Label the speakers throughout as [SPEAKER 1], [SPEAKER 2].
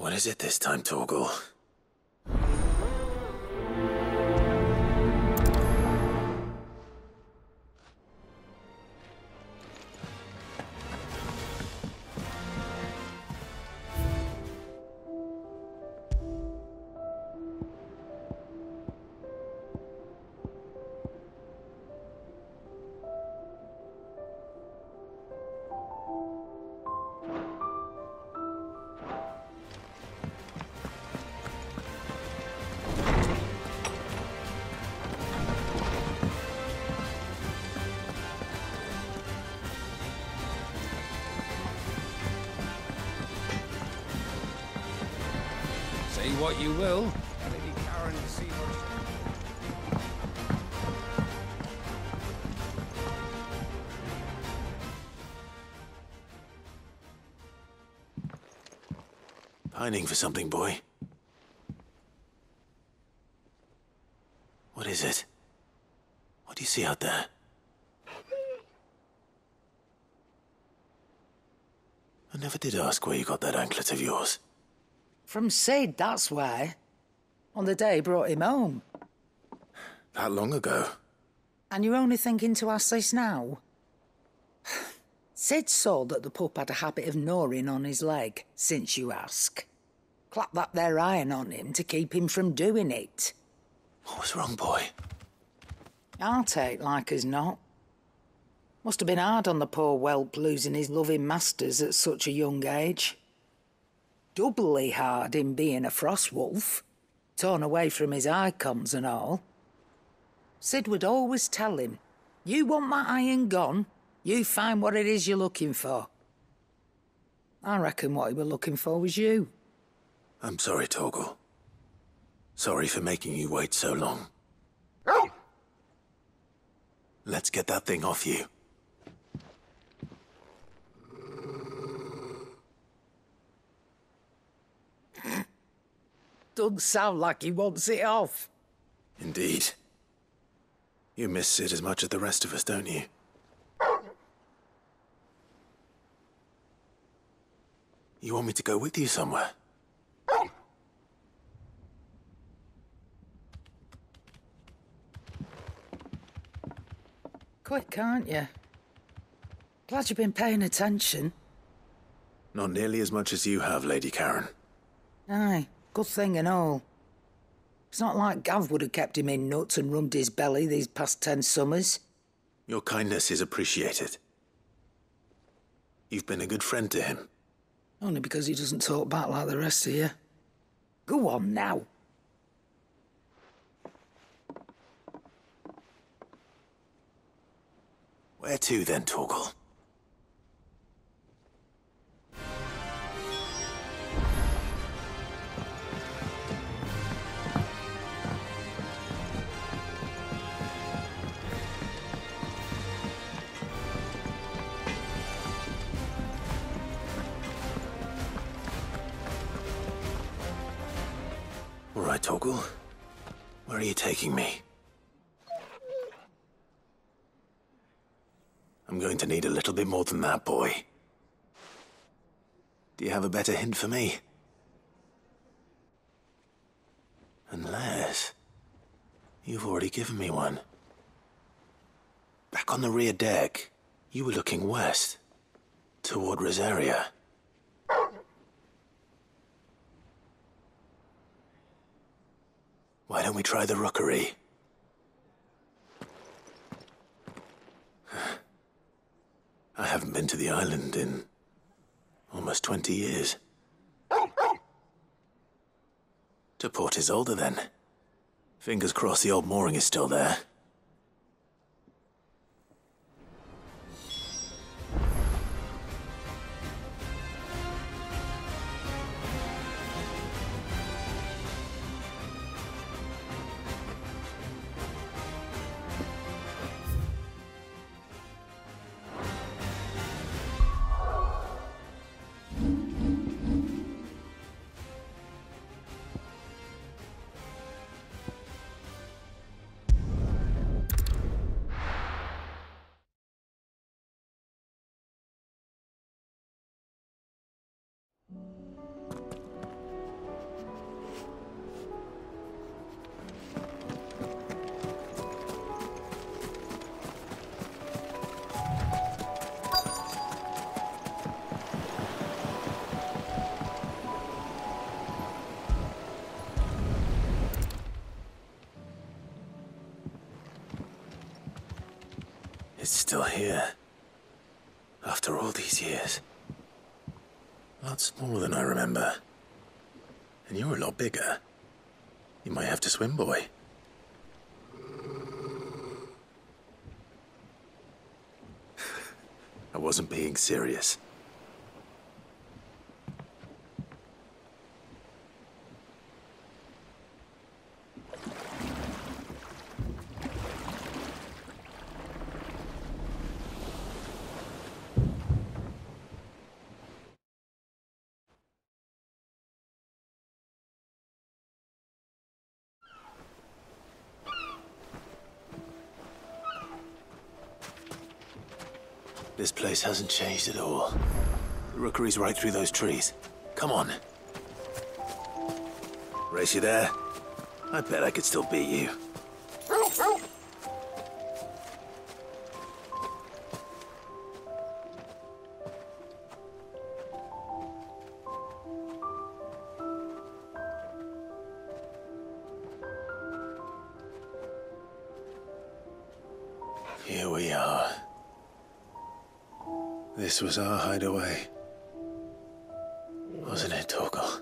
[SPEAKER 1] What is it this time, Torgal?
[SPEAKER 2] Say what you will. Lady Karen to see her.
[SPEAKER 1] Pining for something, boy. What is it? What do you see out there? I never did ask where you got that anklet of yours.
[SPEAKER 3] From Sid, that's why. On the day he brought him home.
[SPEAKER 1] That long ago?
[SPEAKER 3] And you're only thinking to ask this now? Sid saw that the pup had a habit of gnawing on his leg, since you ask. Clap that there iron on him to keep him from doing it.
[SPEAKER 1] What was wrong, boy?
[SPEAKER 3] I'll take like as not. Must have been hard on the poor whelp losing his loving masters at such a young age. Doubly hard in being a frost wolf, torn away from his icons and all. Sid would always tell him, you want that iron gone, you find what it is you're looking for. I reckon what he were looking for was you.
[SPEAKER 1] I'm sorry, Torgal. Sorry for making you wait so long. Let's get that thing off you.
[SPEAKER 3] Doesn't sound like he wants it off.
[SPEAKER 1] Indeed. You miss Sid as much as the rest of us, don't you? You want me to go with you somewhere?
[SPEAKER 3] Quick, aren't you? Glad you've been paying attention.
[SPEAKER 1] Not nearly as much as you have, Lady Karen.
[SPEAKER 3] Aye, good thing and all. It's not like Gav would have kept him in nuts and rubbed his belly these past 10 summers.
[SPEAKER 1] Your kindness is appreciated. You've been a good friend to him.
[SPEAKER 3] Only because he doesn't talk back like the rest of you. Go on now.
[SPEAKER 1] Where to then, Torgal? All right, Torgal. Where are you taking me? I'm going to need a little bit more than that, boy. Do you have a better hint for me? Unless... you've already given me one. Back on the rear deck, you were looking west, toward Rosaria. Why don't we try the rookery? I haven't been to the island in almost 20 years. To Port Isolde, then. Fingers crossed the old mooring is still there. still here. After all these years. A lot smaller than I remember. And you're a lot bigger. You might have to swim, boy. I wasn't being serious. This place hasn't changed at all. The rookery's right through those trees. Come on. Race you there? I bet I could still beat you. Here we are. This was our hideaway. Wasn't it, Torgal?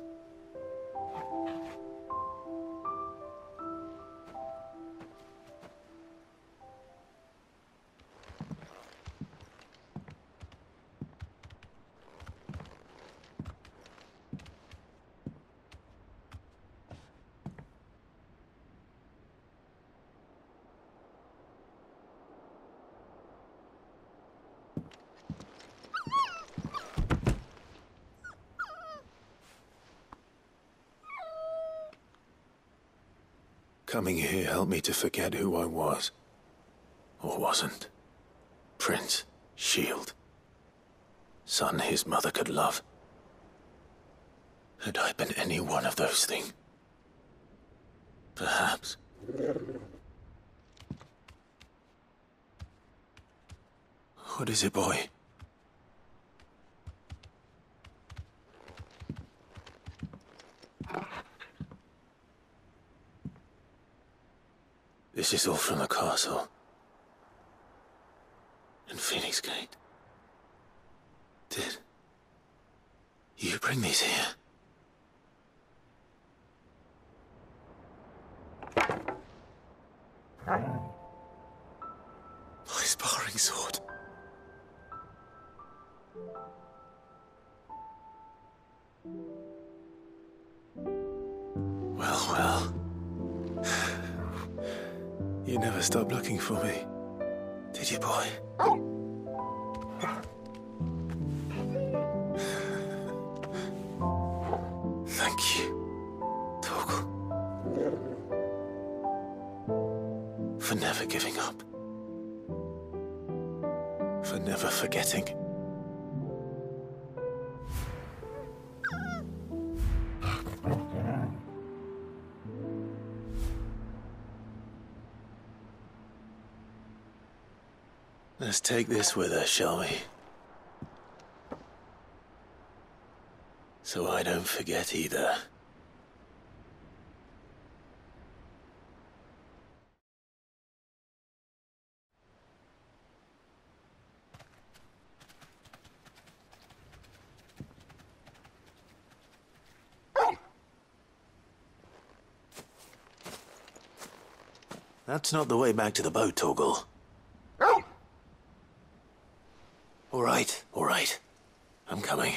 [SPEAKER 1] Coming here helped me to forget who I was. Or wasn't. Prince, shield. Son his mother could love. Had I been any one of those things? Perhaps. What is it, boy? This is all from the castle. And Phoenix Gate. Did you bring these here? My sparring sword. Well, well. You never stopped looking for me, did you, boy? Thank you, Torgal. For never giving up. For never forgetting. Let's take this with us, shall we? So I don't forget either. That's not the way back to the boat, Torgal. All right. I'm coming.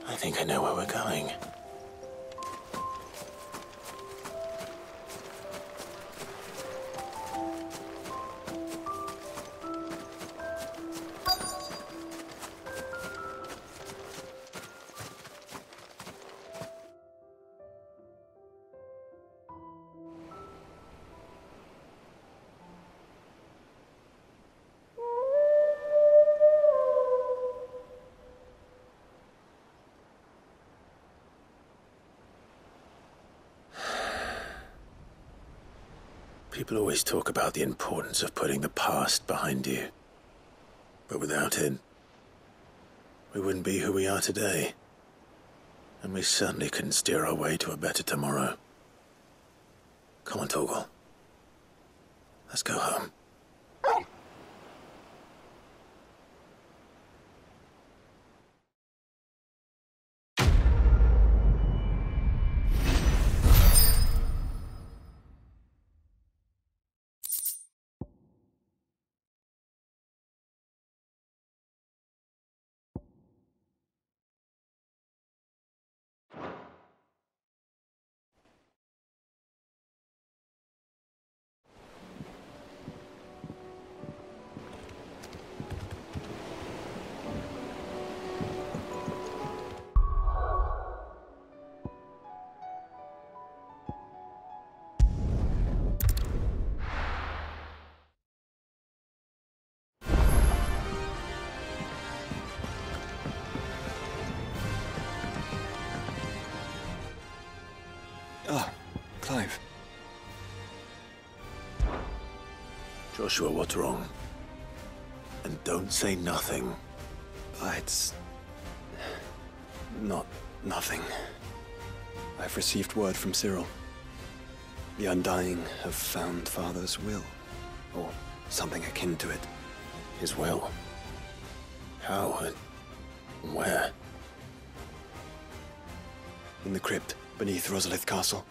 [SPEAKER 1] I think I know where we're going. People always talk about the importance of putting the past behind you. But without it, we wouldn't be who we are today. And we certainly couldn't steer our way to a better tomorrow. Come on, Torgal. Let's go home.
[SPEAKER 4] Ah, Clive.
[SPEAKER 1] Joshua, what's wrong? And don't say nothing.
[SPEAKER 4] It's... nothing. I've received word from Cyril. The Undying have found Father's will. Or something akin to it.
[SPEAKER 1] His will? How and where?
[SPEAKER 4] In the crypt beneath Rosalith Castle.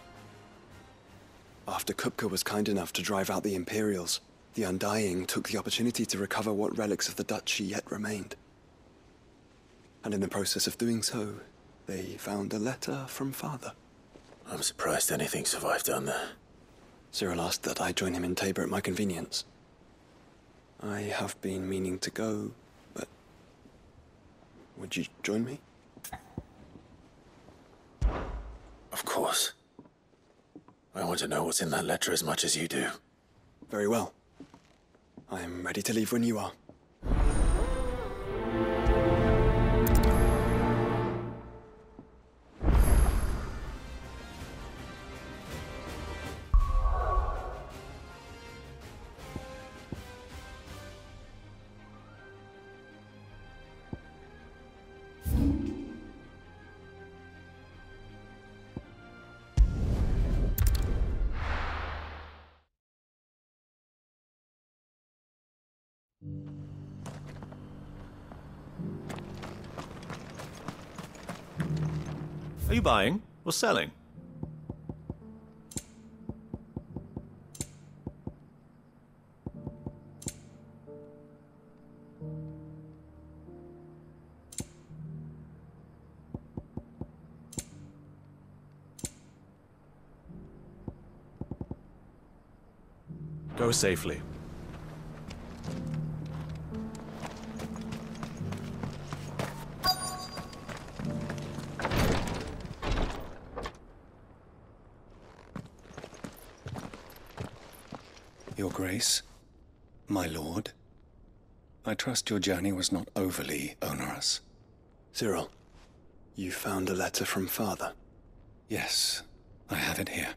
[SPEAKER 4] After Kupka was kind enough to drive out the Imperials, the Undying took the opportunity to recover what relics of the Duchy yet remained. And in the process of doing so, they found a letter from Father.
[SPEAKER 1] I'm surprised anything survived down there.
[SPEAKER 4] Cyril asked that I join him in Tabor at my convenience. I have been meaning to go, but... would you join me?
[SPEAKER 1] Of course. I want to know what's in that letter as much as you do.
[SPEAKER 4] Very well. I am ready to leave when you are.
[SPEAKER 5] Are you buying or selling? Go safely.
[SPEAKER 6] Your Grace, my lord, I trust your journey was not overly onerous.
[SPEAKER 4] Cyril, you found a letter from Father.
[SPEAKER 6] Yes, I have it here.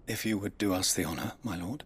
[SPEAKER 6] If you would do us the honor, my lord.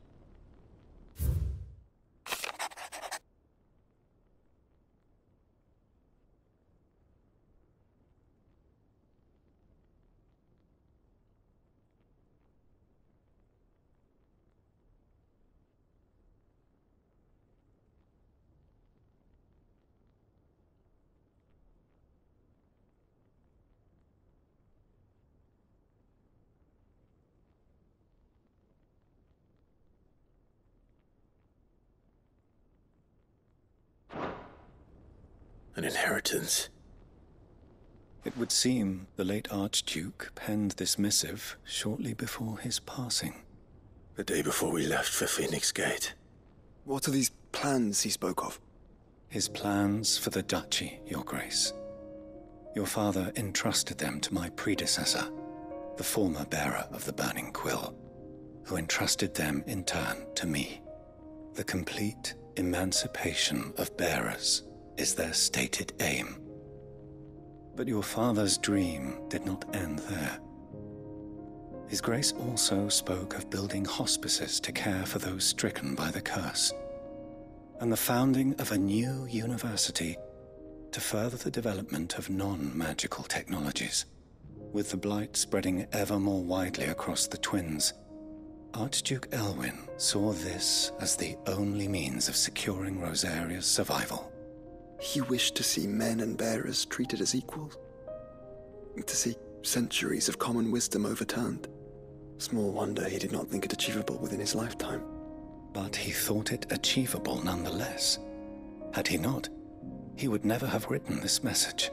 [SPEAKER 1] An inheritance.
[SPEAKER 6] It would seem the late Archduke penned this missive shortly before his passing.
[SPEAKER 1] The day before we left for Phoenix Gate.
[SPEAKER 4] What are these plans he spoke of?
[SPEAKER 6] His plans for the Duchy, Your Grace. Your father entrusted them to my predecessor, the former bearer of the Burning Quill, who entrusted them in turn to me. The complete emancipation of bearers is their stated aim. But your father's dream did not end there. His Grace also spoke of building hospices to care for those stricken by the curse, and the founding of a new university to further the development of non-magical technologies. With the blight spreading ever more widely across the twins, Archduke Elwyn saw this as the only means of securing Rosaria's survival.
[SPEAKER 4] He wished to see men and bearers treated as equals. To see centuries of common wisdom overturned. Small wonder he did not think it achievable within his lifetime.
[SPEAKER 6] But he thought it achievable nonetheless. Had he not, he would never have written this message.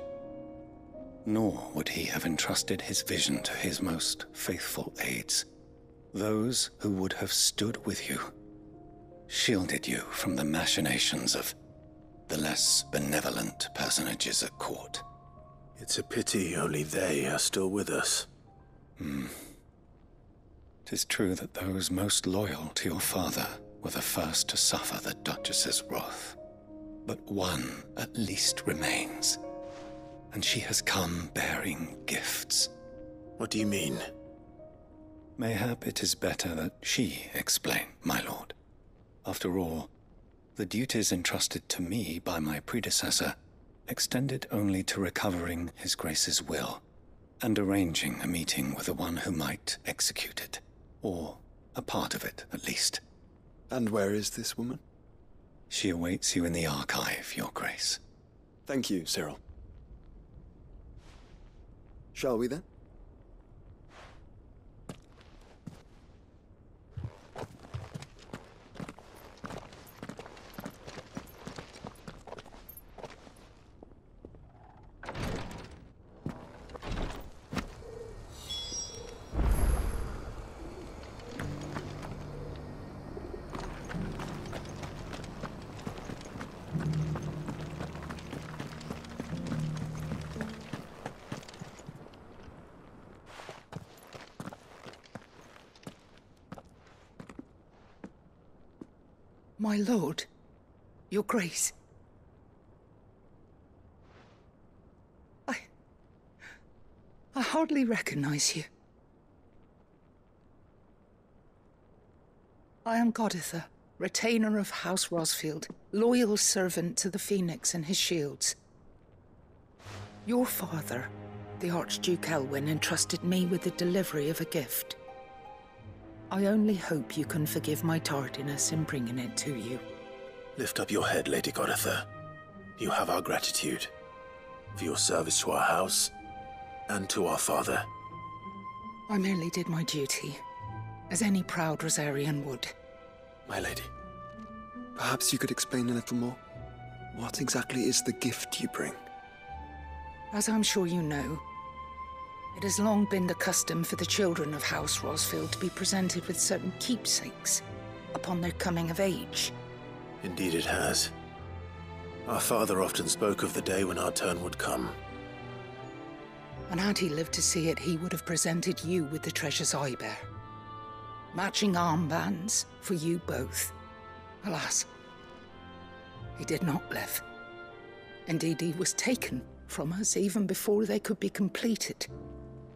[SPEAKER 6] Nor would he have entrusted his vision to his most faithful aides, those who would have stood with you, shielded you from the machinations of the less benevolent personages at court.
[SPEAKER 1] It's a pity only they are still with us.
[SPEAKER 6] 'Tis true that those most loyal to your father were the first to suffer the Duchess's wrath. But one at least remains, and she has come bearing gifts.
[SPEAKER 1] What do you mean?
[SPEAKER 6] Mayhap it is better that she explain, my lord. After all, the duties entrusted to me by my predecessor extended only to recovering His Grace's will and arranging a meeting with the one who might execute it, or a part of it at least.
[SPEAKER 4] And where is this woman?
[SPEAKER 6] She awaits you in the archive, Your Grace.
[SPEAKER 4] Thank you, Cyril. Shall we then?
[SPEAKER 3] My lord, Your Grace. I hardly recognize you. I am Goditha, retainer of House Rosfield, loyal servant to the Phoenix and his shields. Your father, the Archduke Elwyn, entrusted me with the delivery of a gift. I only hope you can forgive my tardiness in bringing it to you.
[SPEAKER 1] Lift up your head, Lady Goditha. You have our gratitude for your service to our house and to our father.
[SPEAKER 3] I merely did my duty, as any proud Rosarian would.
[SPEAKER 4] My lady, perhaps you could explain a little more? What exactly is the gift you bring?
[SPEAKER 3] As I'm sure you know, it has long been the custom for the children of House Rosfield to be presented with certain keepsakes upon their coming of age.
[SPEAKER 1] Indeed it has. Our father often spoke of the day when our turn would come.
[SPEAKER 3] And had he lived to see it, he would have presented you with the treasures I bear. Matching armbands for you both. Alas, he did not live. Indeed, he was taken from us even before they could be completed.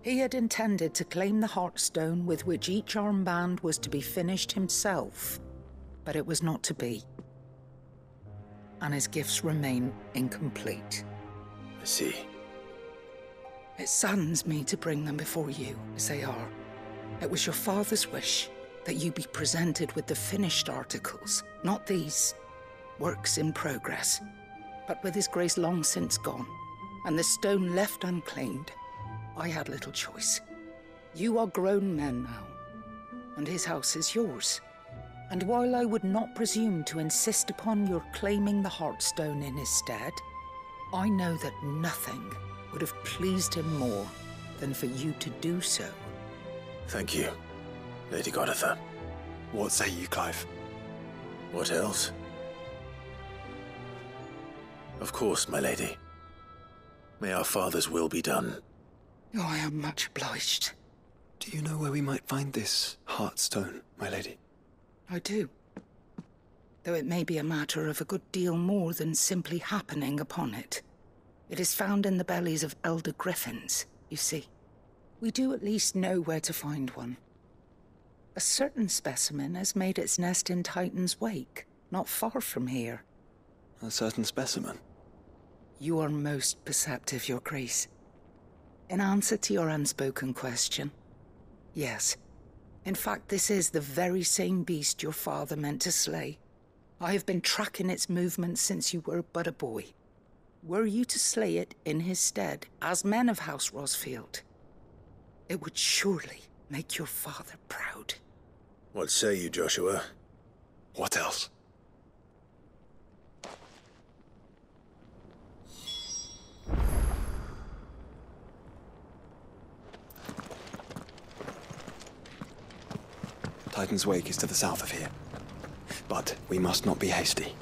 [SPEAKER 3] He had intended to claim the Heartstone with which each armband was to be finished himself, but it was not to be. And his gifts remain incomplete.
[SPEAKER 1] I see.
[SPEAKER 3] It saddens me to bring them before you, as they are. It was your father's wish that you be presented with the finished articles, not these works in progress. But with His Grace long since gone, and the stone left unclaimed, I had little choice. You are grown men now, and his house is yours. And while I would not presume to insist upon your claiming the Heartstone in his stead, I know that nothing would have pleased him more than for you to do so.
[SPEAKER 1] Thank you, Lady Goditha.
[SPEAKER 4] What say you, Clive?
[SPEAKER 1] What else? Of course, my lady. May our father's will be done.
[SPEAKER 3] Oh, I am much obliged.
[SPEAKER 4] Do you know where we might find this Heartstone, my lady?
[SPEAKER 3] I do. Though it may be a matter of a good deal more than simply happening upon it. It is found in the bellies of elder griffins, you see. We do at least know where to find one. A certain specimen has made its nest in Titan's Wake, not far from here.
[SPEAKER 4] A certain specimen?
[SPEAKER 3] You are most perceptive, Your Grace. In answer to your unspoken question, yes. In fact, this is the very same beast your father meant to slay. I have been tracking its movements since you were but a boy. Were you to slay it in his stead, as men of House Rosfield, it would surely make your father proud.
[SPEAKER 1] What say you, Joshua?
[SPEAKER 4] What else? Titan's Wake is to the south of here. But we must not be hasty.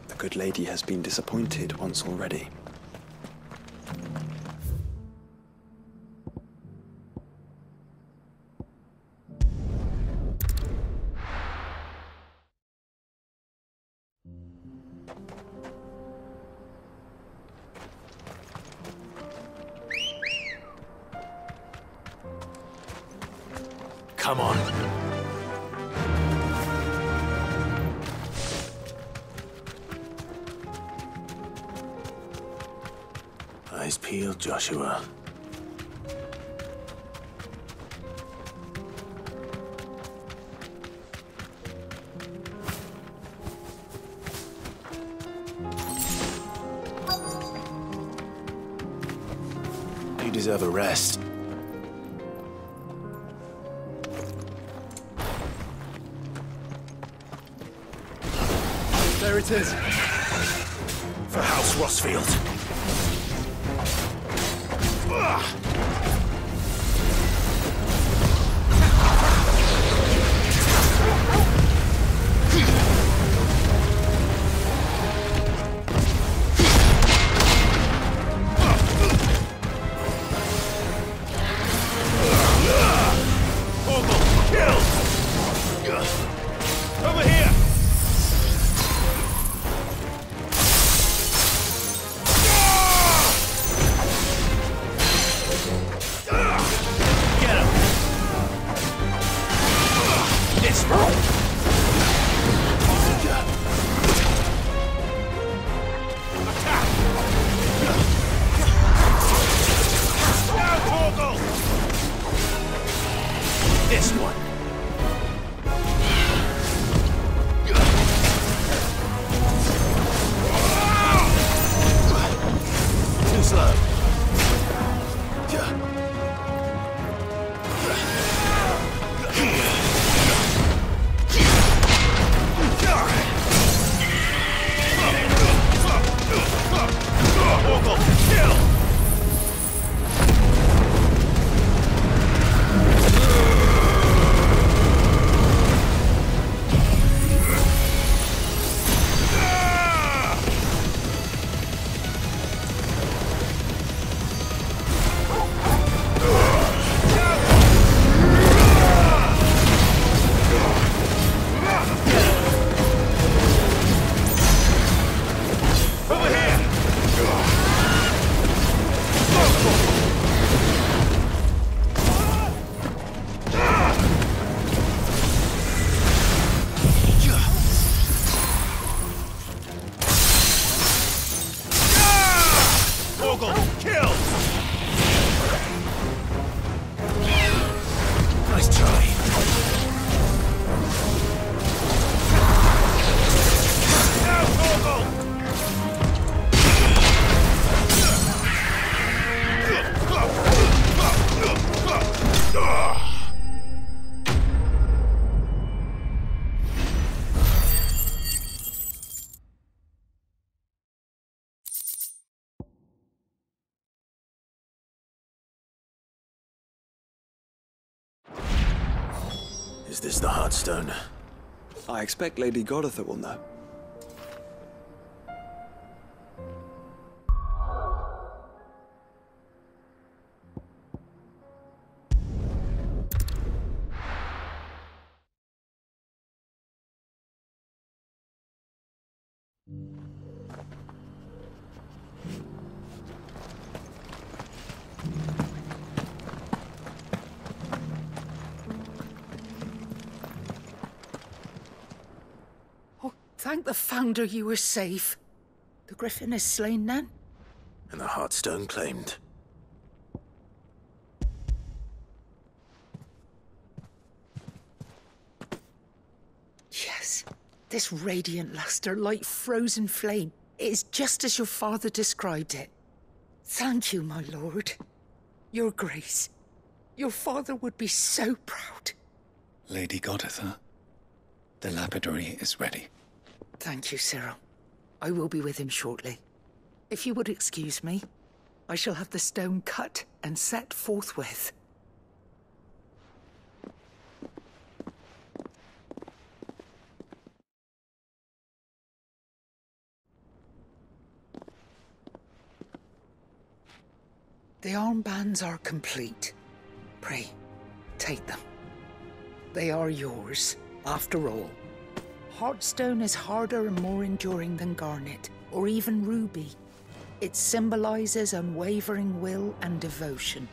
[SPEAKER 4] The good lady has been disappointed once already.
[SPEAKER 1] Come on. Eyes peeled, Joshua. You deserve a rest.
[SPEAKER 4] There it is!
[SPEAKER 1] For House Rosfield.
[SPEAKER 2] Over here! Get him! This roll! Attack! Now, Torgal! This one! Too slow. Torgal, kill! Over here! Torgal, kill! Nice try. Now, Torgal!
[SPEAKER 1] Is this the Heartstone?
[SPEAKER 4] I expect Lady Goditha will know.
[SPEAKER 3] Thank the Founder you were safe. The Griffin is slain then?
[SPEAKER 1] And the Heartstone claimed.
[SPEAKER 3] Yes. This radiant luster, like frozen flame, it is just as your father described it. Thank you, my lord. Your Grace. Your father would be so proud.
[SPEAKER 6] Lady Goditha, the lapidary is ready.
[SPEAKER 3] Thank you, Cyril. I will be with him shortly. If you would excuse me, I shall have the stone cut and set forthwith. The armbands are complete. Pray, take them. They are yours, after all. Heartstone is harder and more enduring than garnet, or even ruby. It symbolizes unwavering will and devotion.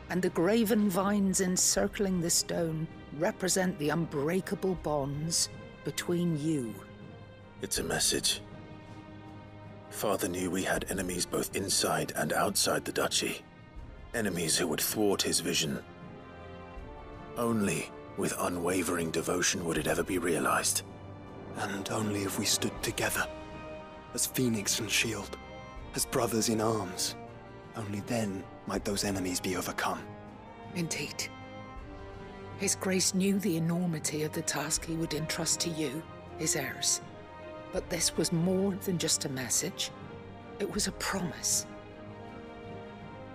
[SPEAKER 3] And the graven vines encircling the stone represent the unbreakable bonds between you.
[SPEAKER 1] It's a message. Father knew we had enemies both inside and outside the duchy. Enemies who would thwart his vision. Only with unwavering devotion would it ever be realized.
[SPEAKER 4] And only if we stood together, as Phoenix and Shield, as brothers in arms, only then might those enemies be overcome.
[SPEAKER 3] Indeed. His Grace knew the enormity of the task he would entrust to you, his heirs. But this was more than just a message. It was a promise.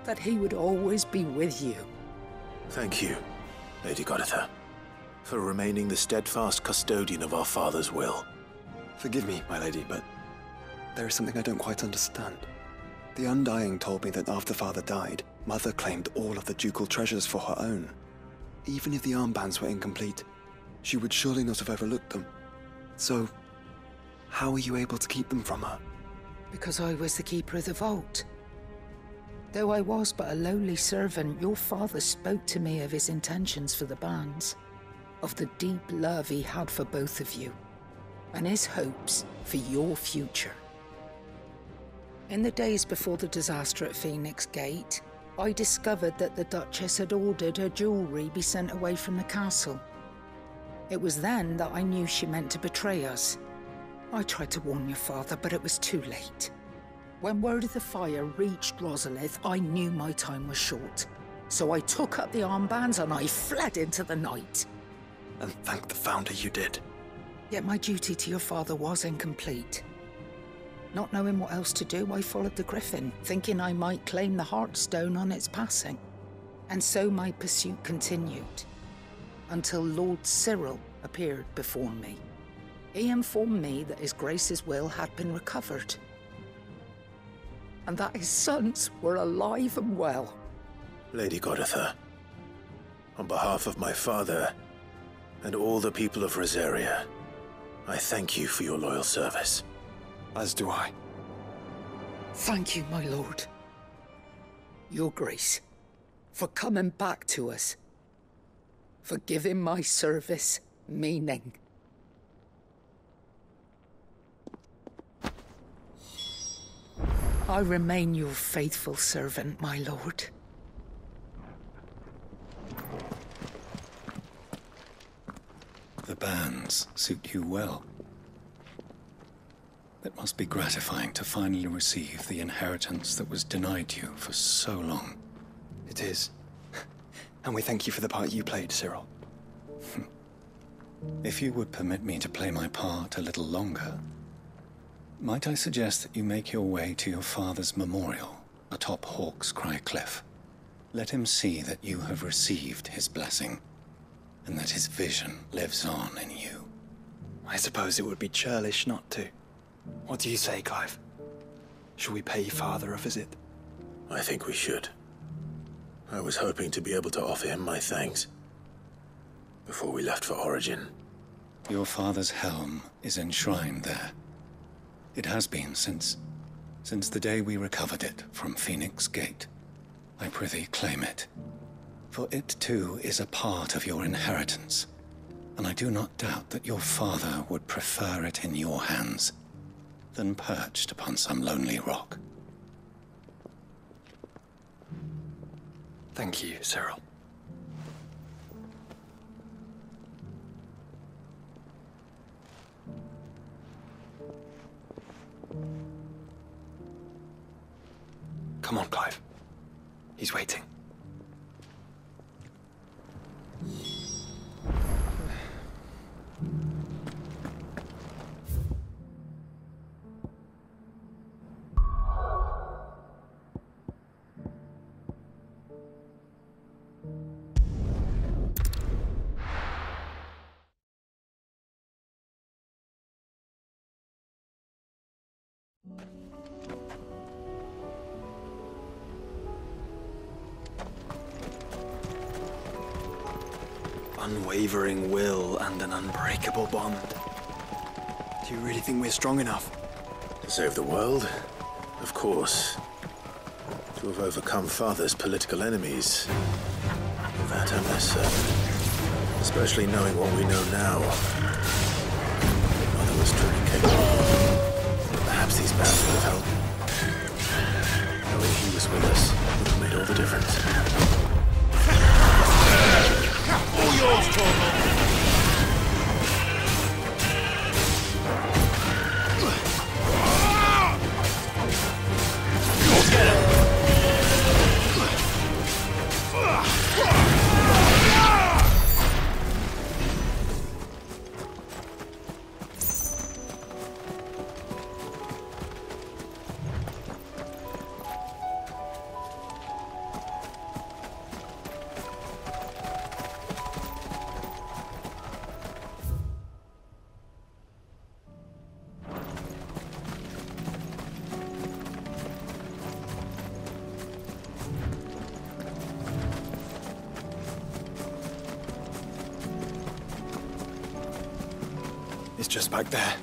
[SPEAKER 3] That he would always be with you.
[SPEAKER 1] Thank you, Lady Goditha, for remaining the steadfast custodian of our father's will.
[SPEAKER 4] Forgive me, my lady, but there is something I don't quite understand. The Undying told me that after Father died, Mother claimed all of the ducal treasures for her own. Even if the armbands were incomplete, she would surely not have overlooked them. So, how were you able to keep them from her?
[SPEAKER 3] Because I was the keeper of the vault. Though I was but a lowly servant, your father spoke to me of his intentions for the bands, of the deep love he had for both of you, and his hopes for your future. In the days before the disaster at Phoenix Gate, I discovered that the Duchess had ordered her jewelry be sent away from the castle. It was then that I knew she meant to betray us. I tried to warn your father, but it was too late. When word of the fire reached Rosalith, I knew my time was short. So I took up the armbands and I fled into the night.
[SPEAKER 4] And thank the Founder you did.
[SPEAKER 3] Yet my duty to your father was incomplete. Not knowing what else to do, I followed the Griffin, thinking I might claim the Heartstone on its passing. And so my pursuit continued, until Lord Cyril appeared before me. He informed me that His Grace's will had been recovered, and that his sons were alive and well.
[SPEAKER 1] Lady Goditha, on behalf of my father and all the people of Rosaria, I thank you for your loyal service.
[SPEAKER 4] As do I.
[SPEAKER 3] Thank you, my lord. Your Grace, for coming back to us, for giving my service meaning. I remain your faithful servant, my lord.
[SPEAKER 6] The bands suit you well. It must be gratifying to finally receive the inheritance that was denied you for so long.
[SPEAKER 4] It is. And we thank you for the part you played, Cyril.
[SPEAKER 6] If you would permit me to play my part a little longer, might I suggest that you make your way to your father's memorial atop Hawk's Cry Cliff? Let him see that you have received his blessing, and that his vision lives on in you.
[SPEAKER 4] I suppose it would be churlish not to. What do you say, Clive? Shall we pay Father a visit?
[SPEAKER 1] I think we should. I was hoping to be able to offer him my thanks before we left for Origin.
[SPEAKER 6] Your father's helm is enshrined there. It has been since the day we recovered it from Phoenix Gate. I prithee claim it, for it too is a part of your inheritance, and I do not doubt that your father would prefer it in your hands than perched upon some lonely rock.
[SPEAKER 4] Thank you, Cyril. Come on, Clive. He's waiting. Unwavering will and an unbreakable bond. Do you really think we're strong enough?
[SPEAKER 1] To save the world? Of course. To have overcome Father's political enemies? That I'm less certain. Especially knowing what we know now. Mother was truly capable. Perhaps these battles would have helped. Knowing he was with us would have made all the difference.
[SPEAKER 2] All yours, Torvald! Go get him!
[SPEAKER 4] It's just back there.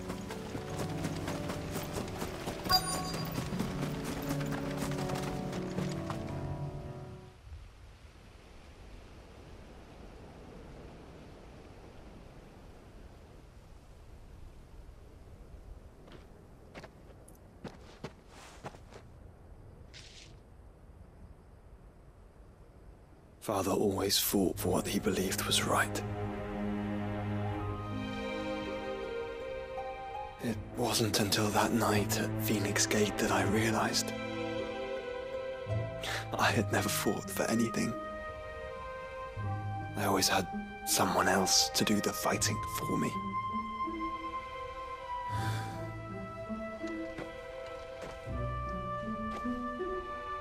[SPEAKER 4] Father always fought for what he believed was right. It wasn't until that night at Phoenix Gate that I realized I had never fought for anything. I always had someone else to do the fighting for me.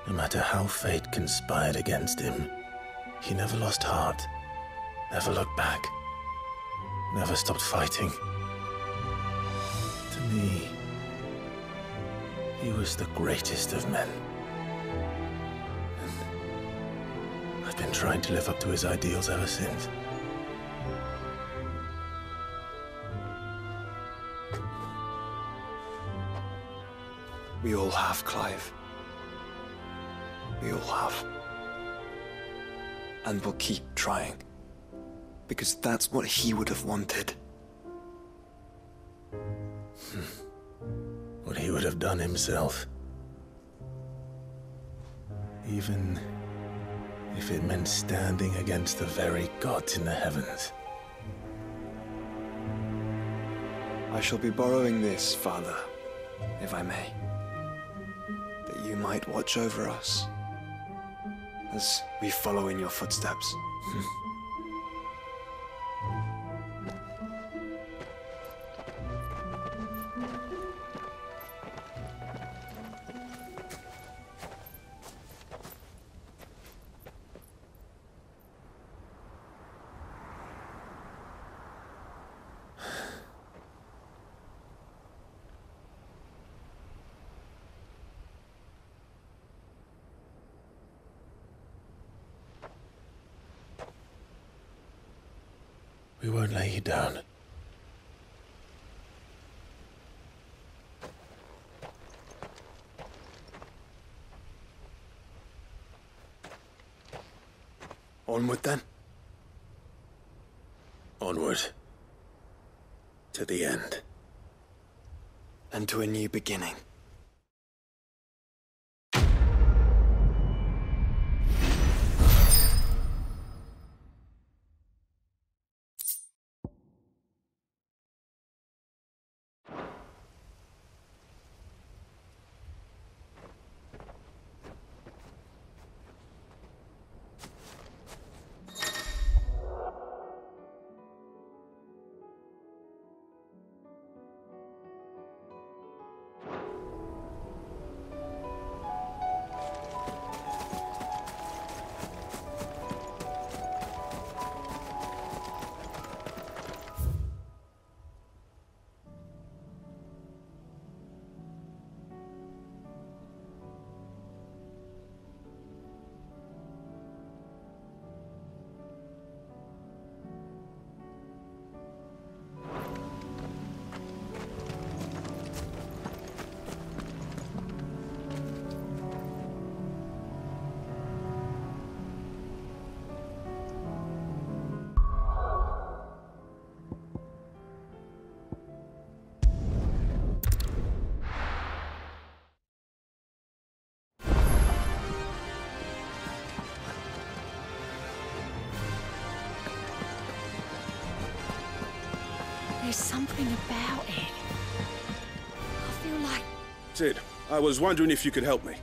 [SPEAKER 1] No matter how fate conspired against him, he never lost heart, never looked back, never stopped fighting. To me, he was the greatest of men. And I've been trying to live up to his ideals ever since.
[SPEAKER 4] We all have, Clive. We all have. And we'll keep trying. Because that's what he would have wanted.
[SPEAKER 1] What he would have done himself. Even if it meant standing against the very gods in the heavens.
[SPEAKER 4] I shall be borrowing this, Father, if I may. That you might watch over us as we follow in your footsteps.
[SPEAKER 1] We won't lay you down.
[SPEAKER 4] Onward then.
[SPEAKER 1] Onward. To the end.
[SPEAKER 4] And to a new beginning.
[SPEAKER 7] There's something about it. I feel like...
[SPEAKER 8] Cid, I was wondering if you could help me.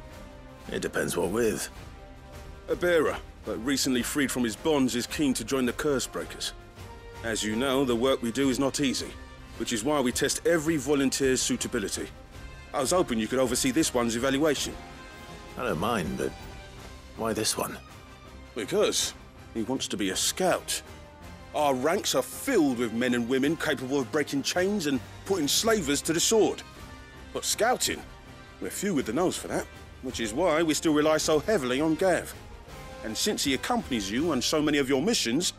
[SPEAKER 1] It depends what with.
[SPEAKER 8] A bearer, but recently freed from his bonds, is keen to join the Cursebreakers. As you know, the work we do is not easy, which is why we test every volunteer's suitability. I was hoping you could oversee this one's evaluation.
[SPEAKER 1] I don't mind, but why this one?
[SPEAKER 8] Because he wants to be a scout. Our ranks are filled with men and women capable of breaking chains and putting slavers to the sword. But scouting, we're few with the nose for that, which is why we still rely so heavily on Gav. And since he accompanies you on so many of your missions,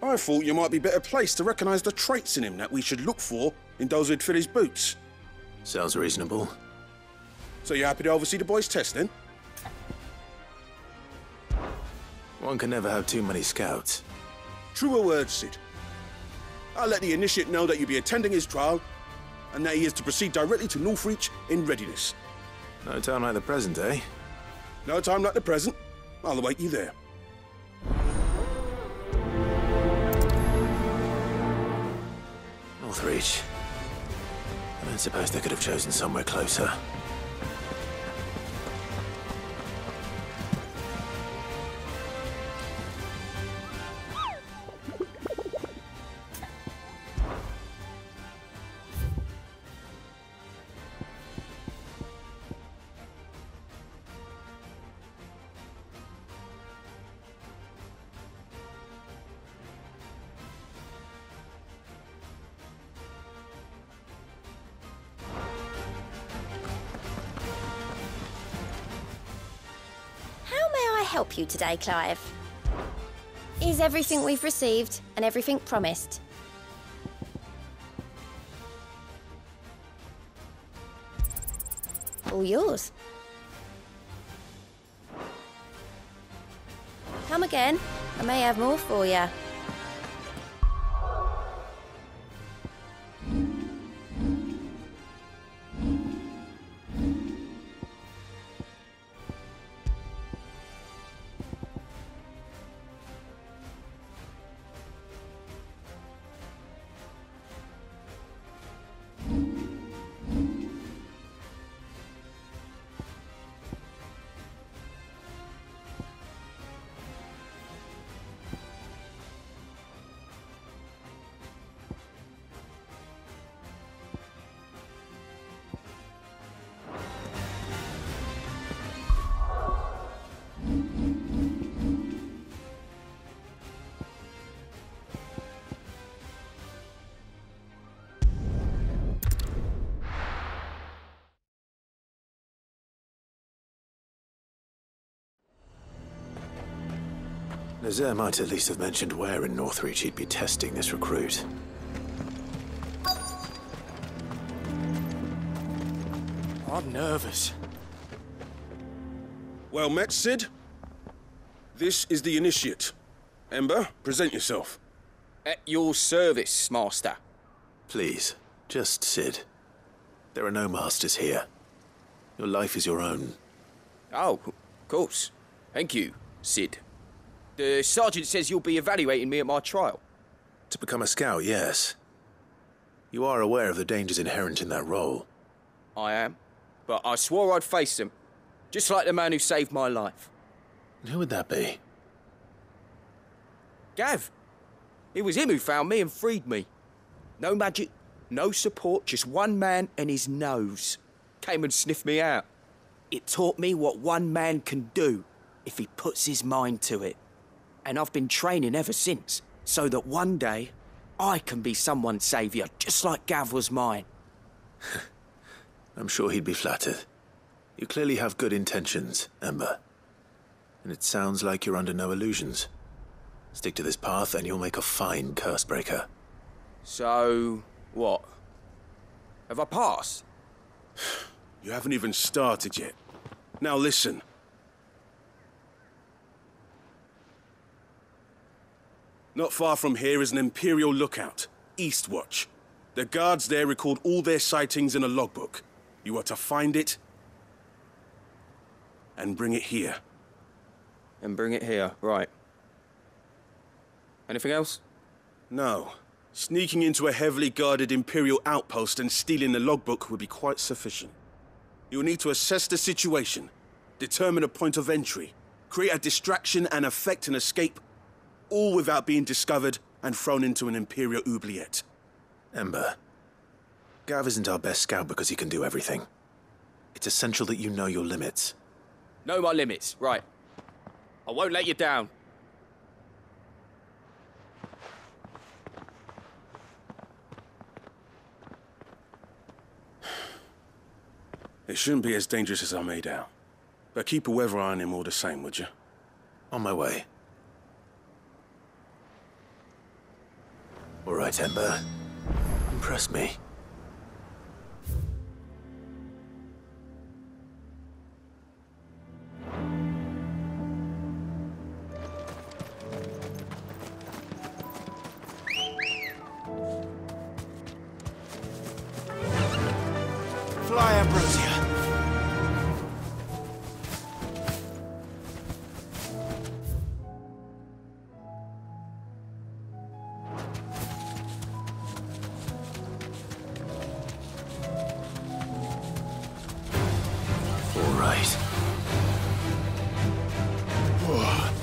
[SPEAKER 8] I thought you might be better placed to recognize the traits in him that we should look for in those who'd fill his boots.
[SPEAKER 1] Sounds reasonable.
[SPEAKER 8] So you're happy to oversee the boys' test, then?
[SPEAKER 1] One can never have too many scouts.
[SPEAKER 8] Truer words, Cid. I'll let the initiate know that you'll be attending his trial, and that he is to proceed directly to Northreach in readiness.
[SPEAKER 1] No time like the present, eh?
[SPEAKER 8] No time like the present. I'll await you there.
[SPEAKER 1] Northreach. I don't suppose they could have chosen somewhere closer.
[SPEAKER 7] help you today, Clive? Is everything we've received and everything promised? All yours. Come again. I may have more for you.
[SPEAKER 1] Nazaire might at least have mentioned where in Northreach he'd be testing this recruit.
[SPEAKER 9] I'm nervous.
[SPEAKER 8] Well met, Cid. This is the initiate. Ember, present yourself.
[SPEAKER 9] At your service, Master.
[SPEAKER 1] Please, just Sid. There are no masters here. Your life is your own.
[SPEAKER 9] Oh, of course. Thank you, Sid. The sergeant says you'll be evaluating me at my trial.
[SPEAKER 1] To become a scout, yes. You are aware of the dangers inherent in that role.
[SPEAKER 9] I am. But I swore I'd face them. Just like the man who saved my life.
[SPEAKER 1] Who would that be?
[SPEAKER 9] Gav. It was him who found me and freed me. No magic, no support, just one man and his nose. Came and sniffed me out. It taught me what one man can do if he puts his mind to it. And I've been training ever since, so that one day I can be someone's saviour, just like Gav was mine.
[SPEAKER 1] I'm sure he'd be flattered. You clearly have good intentions, Ember. And it sounds like you're under no illusions. Stick to this path and you'll make a fine Cursebreaker.
[SPEAKER 9] So, what? Have I passed?
[SPEAKER 8] You haven't even started yet. Now listen. Not far from here is an Imperial lookout, Eastwatch. The guards there record all their sightings in a logbook. You are to find it and bring it here.
[SPEAKER 9] And bring it here, right. Anything else?
[SPEAKER 8] No. Sneaking into a heavily guarded Imperial outpost and stealing the logbook would be quite sufficient. You'll need to assess the situation, determine a point of entry, create a distraction and effect an escape, all without being discovered and thrown into an Imperial oubliette.
[SPEAKER 1] Ember, Gav isn't our best scout because he can do everything. It's essential that you know your limits.
[SPEAKER 9] Know my limits, right. I won't let you down.
[SPEAKER 8] It shouldn't be as dangerous as I made out. But keep a weather eye on him all the same, would you?
[SPEAKER 1] On my way. All right, Ember. Impress me.
[SPEAKER 2] Fly, Ambrosia.
[SPEAKER 1] All right.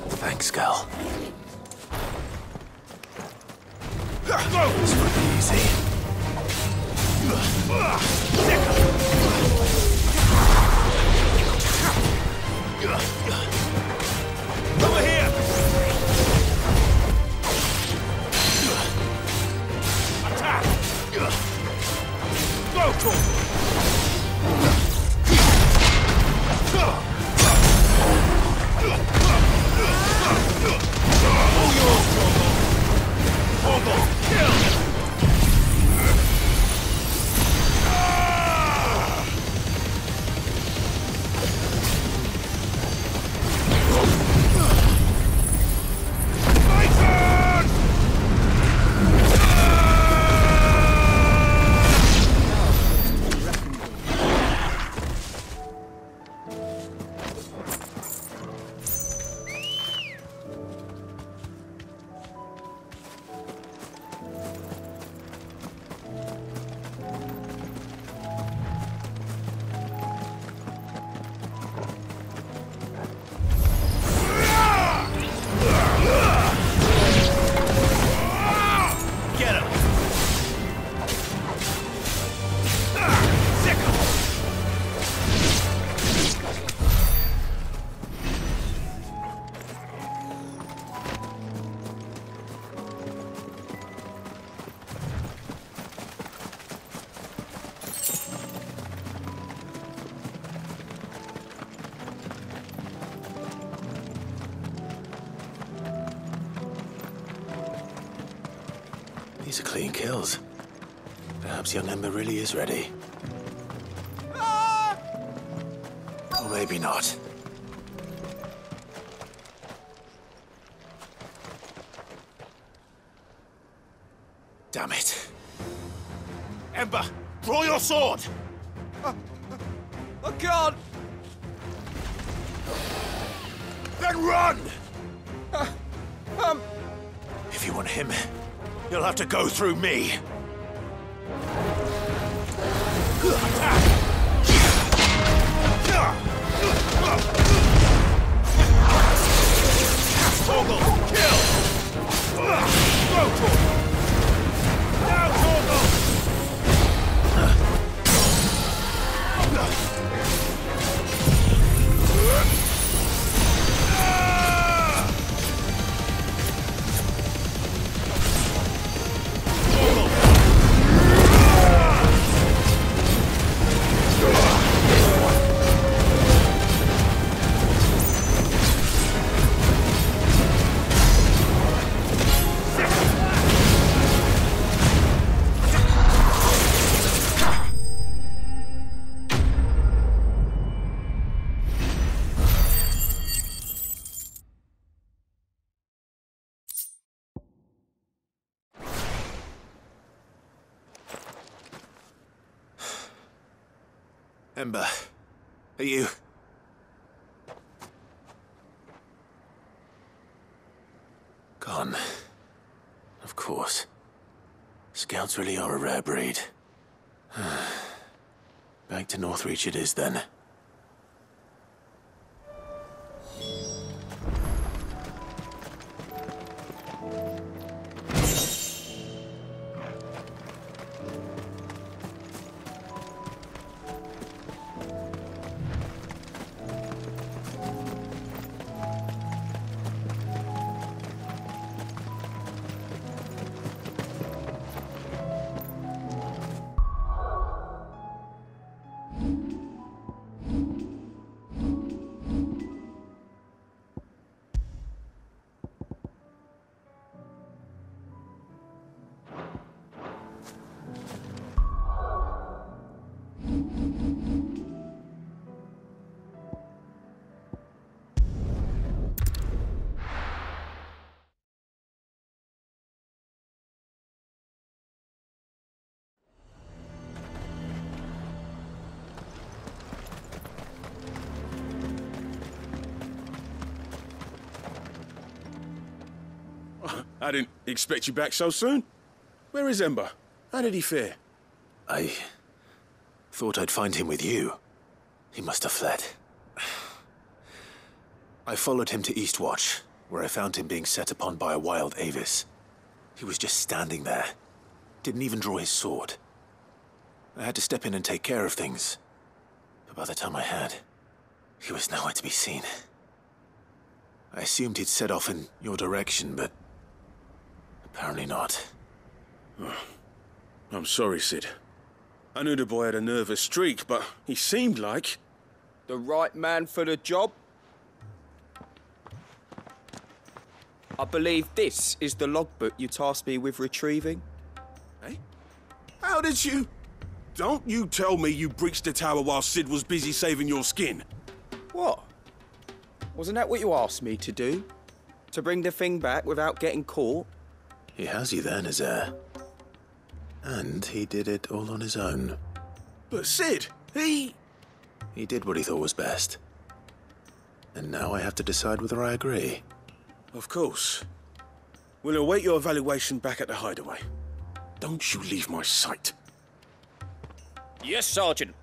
[SPEAKER 1] Thanks, Gal. This would be easy.
[SPEAKER 2] Over here! Attack! Go for it!
[SPEAKER 1] These are clean kills. Perhaps young Ember really is ready. Or maybe not. Draw your sword!
[SPEAKER 9] I can't!
[SPEAKER 1] Then run! If you want him, you'll have to go through me. Torgal, kill! Go, Torgal! Now, Torgal! Ember, are you... Gone. Of course. Scouts really are a rare breed. Back to Northreach it is then.
[SPEAKER 8] I didn't expect you back so soon. Where is Ember? How did he fare?
[SPEAKER 1] I thought I'd find him with you. He must have fled. I followed him to Eastwatch, where I found him being set upon by a wild Avis. He was just standing there. Didn't even draw his sword. I had to step in and take care of things. But by the time I had, he was nowhere to be seen. I assumed he'd set off in your direction, but apparently not.
[SPEAKER 8] I'm sorry, Cid. I knew the boy had a nervous streak, but he seemed like...
[SPEAKER 9] The right man for the job? I believe this is the logbook you tasked me with retrieving.
[SPEAKER 8] Eh? How did you... Don't you tell me you breached the tower while Cid was busy saving your skin.
[SPEAKER 9] What? Wasn't that what you asked me to do? To bring the thing back without getting caught?
[SPEAKER 1] He has you there, Nazair. And he did it all on his own.
[SPEAKER 8] But Cid, he
[SPEAKER 1] did what he thought was best. And now I have to decide whether I agree.
[SPEAKER 8] Of course. We'll await your evaluation back at the hideaway. Don't you leave my sight.
[SPEAKER 9] Yes, Sergeant.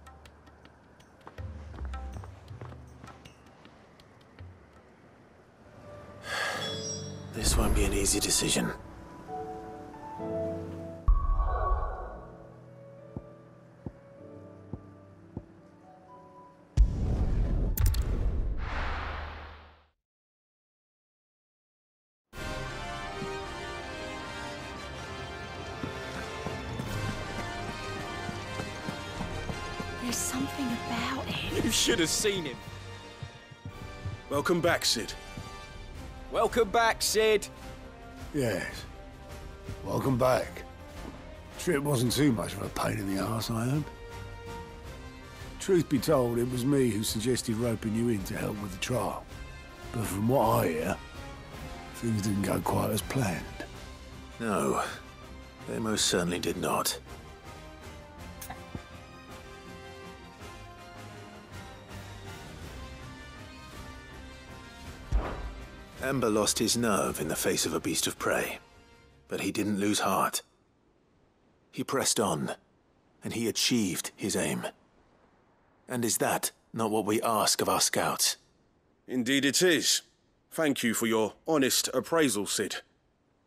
[SPEAKER 1] This won't be an easy decision.
[SPEAKER 7] There's something about him.
[SPEAKER 9] You should have seen him.
[SPEAKER 8] Welcome back, Cid.
[SPEAKER 9] Welcome back, Cid.
[SPEAKER 10] Yes. Welcome back. Trip wasn't too much of a pain in the arse, I hope. Truth be told, it was me who suggested roping you in to help with the trial. But from what I hear, things didn't go quite as planned.
[SPEAKER 1] No, they most certainly did not. Ember lost his nerve in the face of a beast of prey, but he didn't lose heart. He pressed on, and he achieved his aim. And is that not what we ask of our scouts?
[SPEAKER 8] Indeed it is. Thank you for your honest appraisal, Cid.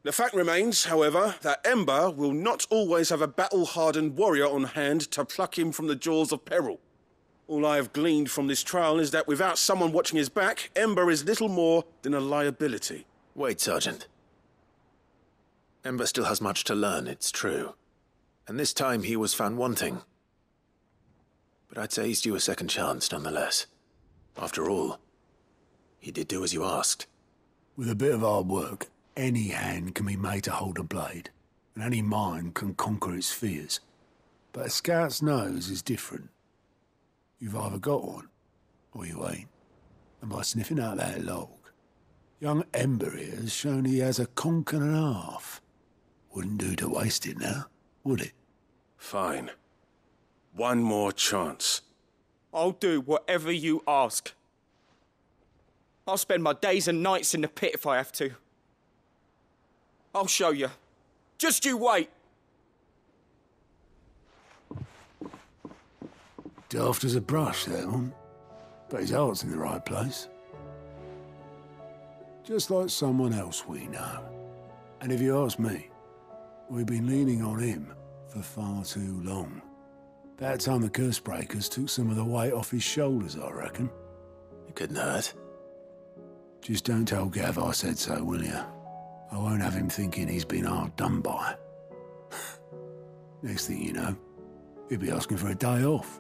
[SPEAKER 8] The fact remains, however, that Ember will not always have a battle-hardened warrior on hand to pluck him from the jaws of peril. All I have gleaned from this trial is that without someone watching his back, Ember is little more than a liability.
[SPEAKER 1] Wait, Sergeant. Ember still has much to learn, it's true. And this time he was found wanting. But I'd say he's due a second chance, nonetheless. After all, he did do as you asked.
[SPEAKER 10] With a bit of hard work, any hand can be made to hold a blade, and any mind can conquer its fears. But a scout's nose is different. You've either got one, or you ain't. And by sniffing out that log, young Ember here has shown he has a conch and a half. Wouldn't do to waste it now, would it?
[SPEAKER 8] Fine. One more chance.
[SPEAKER 9] I'll do whatever you ask. I'll spend my days and nights in the pit if I have to. I'll show you. Just you wait.
[SPEAKER 10] Daft as a brush, that one. But his heart's in the right place. Just like someone else we know. And if you ask me, we've been leaning on him for far too long. That time the Cursebreakers took some of the weight off his shoulders, I reckon.
[SPEAKER 1] It couldn't hurt.
[SPEAKER 10] Just don't tell Gav I said so, will you? I won't have him thinking he's been hard done by. Next thing you know, he'll be asking for a day off.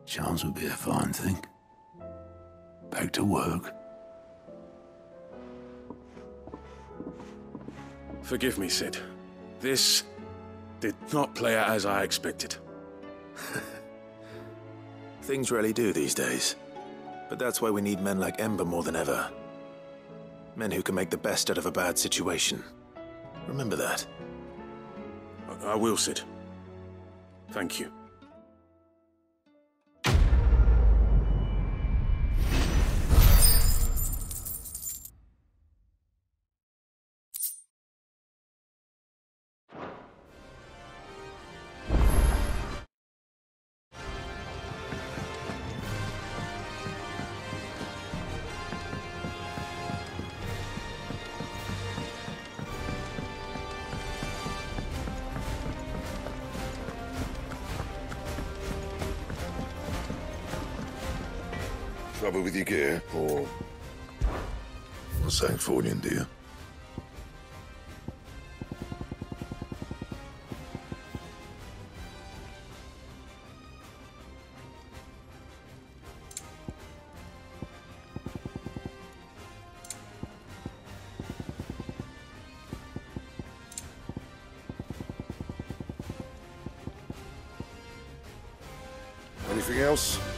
[SPEAKER 10] Chance would be a fine thing. Back to work.
[SPEAKER 8] Forgive me, Cid. This did not play out as I expected.
[SPEAKER 1] Things really do these days. But that's why we need men like Ember more than ever. Men who can make the best out of a bad situation. Remember that.
[SPEAKER 8] I will, Cid. Thank you.
[SPEAKER 11] Trouble with your gear, or something for you, dear? Anything else?